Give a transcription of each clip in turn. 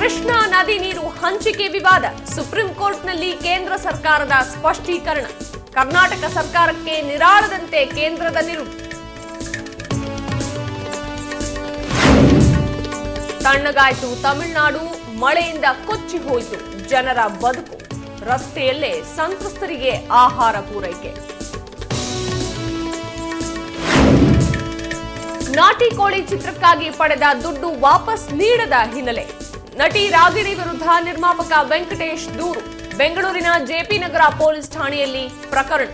ಕೃಷ್ಣಾ ನದಿ ನೀರು ಹಂಚಿಕೆ ವಿವಾದ ಸುಪ್ರೀಂ ಕೋರ್ಟ್ನಲ್ಲಿ ಕೇಂದ್ರ ಸರ್ಕಾರದ ಸ್ಪಷ್ಟೀಕರಣ. ಕರ್ನಾಟಕ ಸರ್ಕಾರಕ್ಕೆ ನಿರಾಳದಂತೆ ಕೇಂದ್ರದ ನಿಲುವು. ತಣ್ಣಗಾಯಿತು ತಮಿಳುನಾಡು, ಮಳೆಯಿಂದ ಕೊಚ್ಚಿ ಹೋಯಿತು ಜನರ ಬದುಕು. ರಸ್ತೆಯಲ್ಲೇ ಸಂತ್ರಸ್ತರಿಗೆ ಆಹಾರ ಪೂರೈಕೆ. ನಾಟಿ ಕೋಳಿ ಚಿತ್ರಕ್ಕಾಗಿ ಪಡೆದ ದುಡ್ಡು ವಾಪಸ್ ನೀಡದ ಹಿನ್ನೆಲೆ ನಟಿ ರಾಗಿಣಿ ವಿರುದ್ಧ ನಿರ್ಮಾಪಕ ವೆಂಕಟೇಶ್ ದೂರು. ಬೆಂಗಳೂರಿನ ಜೆಪಿ ನಗರ ಪೊಲೀಸ್ ಠಾಣೆಯಲ್ಲಿ ಪ್ರಕರಣ.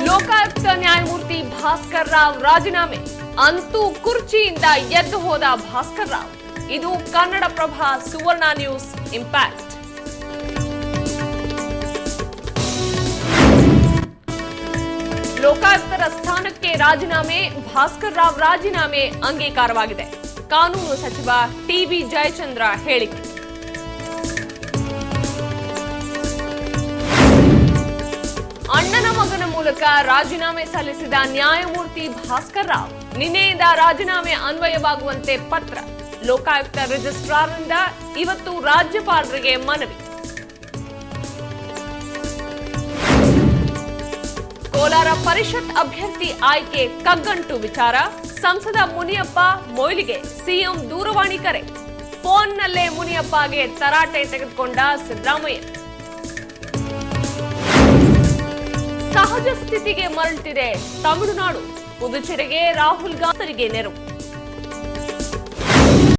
ಲೋಕಾಯುಕ್ತ ನ್ಯಾಯಮೂರ್ತಿ ಭಾಸ್ಕರ್ ರಾವ್ ರಾಜೀನಾಮೆ. ಅಂತೂ ಕುರ್ಚಿಯಿಂದ ಎದ್ದು ಹೋದ ಭಾಸ್ಕರ್ ರಾವ್. ಇದು ಕನ್ನಡಪ್ರಭ ಸುವರ್ಣ ನ್ಯೂಸ್ ಇಂಪ್ಯಾಕ್ಟ್. ಲೋಕಾಯುಕ್ತರ ಸ್ಥಾನಕ್ಕೆ ರಾಜೀನಾಮೆ. ಭಾಸ್ಕರ್ ರಾವ್ ರಾಜೀನಾಮೆ ಅಂಗೀಕಾರವಾಗಿದೆ. ಕಾನೂನು ಸಚಿವ ಟಿಬಿ ಜಯಚಂದ್ರ ಹೇಳಿಕೆ. ಅಣ್ಣನ ಮಗನ ಮೂಲಕ ರಾಜೀನಾಮೆ ಸಲ್ಲಿಸಿದ ನ್ಯಾಯಮೂರ್ತಿ ಭಾಸ್ಕರ್ ರಾವ್ ನಿನ್ನೆಯಿಂದ ರಾಜೀನಾಮೆ ಅನ್ವಯವಾಗುವಂತೆ ಪತ್ರ. ಲೋಕಾಯುಕ್ತ ರಿಜಿಸ್ಟ್ರಾರ್ನಿಂದ ಇವತ್ತು ರಾಜ್ಯಪಾಲರಿಗೆ ಮನವಿ. ಕೋಲಾರ ಪರಿಷತ್ ಅಭ್ಯರ್ಥಿ ಆಯ್ಕೆ ಕಗ್ಗಂಟು ವಿಚಾರ. ಸಂಸದ ಮುನಿಯಪ್ಪ ಮೊಯ್ಲಿಗೆ ಸಿಎಂ ದೂರವಾಣಿ ಕರೆ. ಫೋನ್ನಲ್ಲೇ ಮುನಿಯಪ್ಪಗೆ ತರಾಟೆ ತೆಗೆದುಕೊಂಡ ಸಿದ್ದರಾಮಯ್ಯ. ಸಹಜ ಸ್ಥಿತಿಗೆ ಮರಳುತ್ತಿದೆ ತಮಿಳುನಾಡು. ಪುದುಚೇರಿಗೆ ರಾಹುಲ್ ಗಾಂಧಿಗೆ ನೆರವು.